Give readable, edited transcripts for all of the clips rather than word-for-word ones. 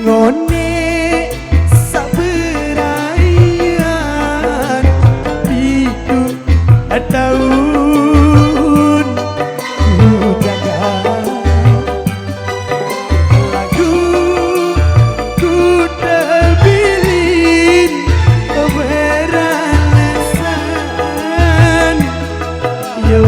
ngone saberayan pitu tahun ku jaga lagu ku terbilin beralasan ya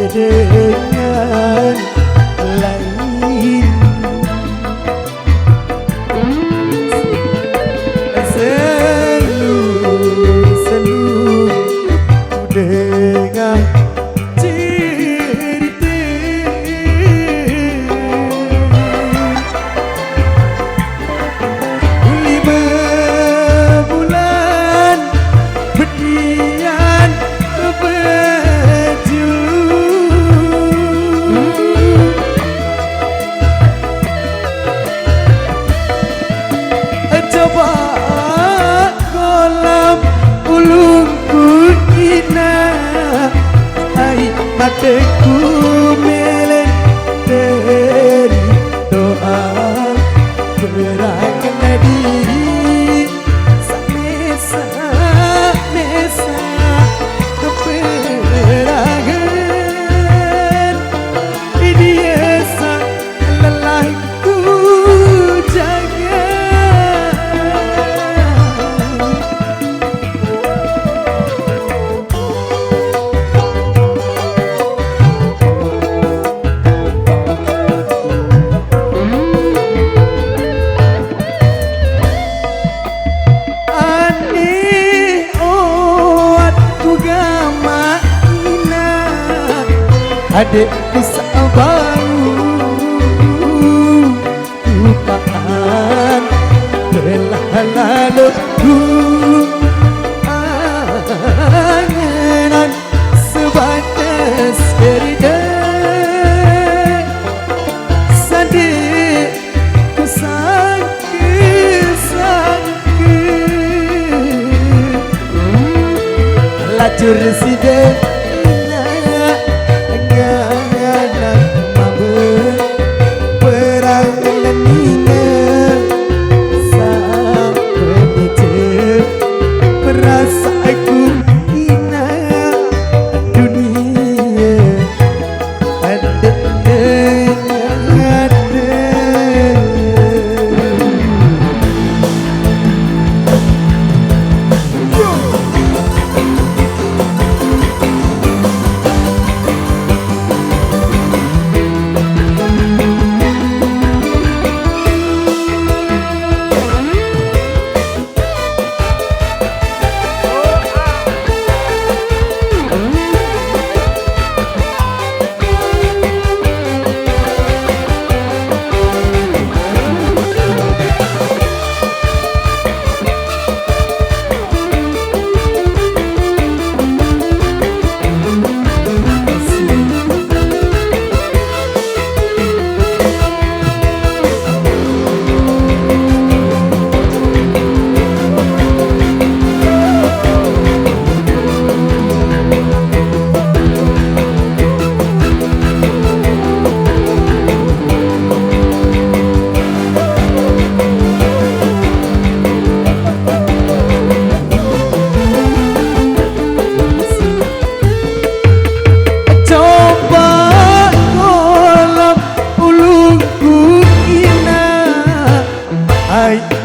dengan lain selalu dengan cerita lima bulan berdiam baju coba kolam ulungku ina ai mataku melen dari doa gerakkan diri samesa mesa keperangan biasa lelahku jaga adikku sabaru lupakan telah lalu angan sebatas kerja sadik ku sakit lacur sidet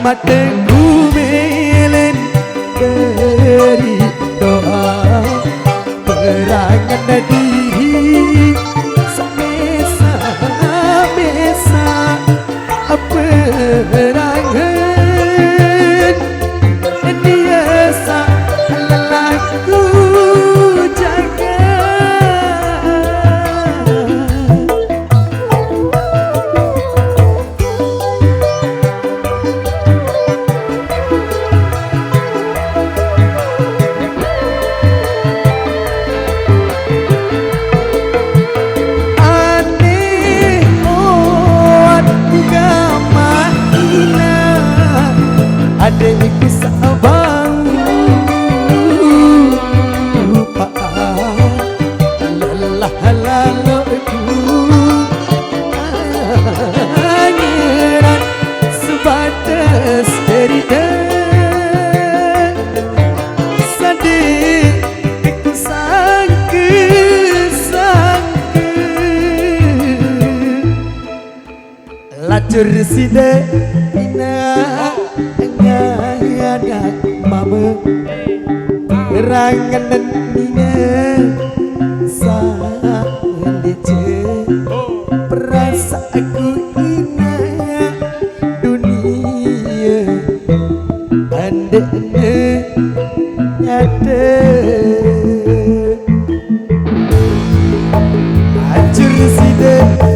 mataku melen beri doa perangan diri samesa mesa perangan biasa lelahku jaga sida ina ngada mama rangan nina sa lece perasa aku ina dunia ande nyata hancur sida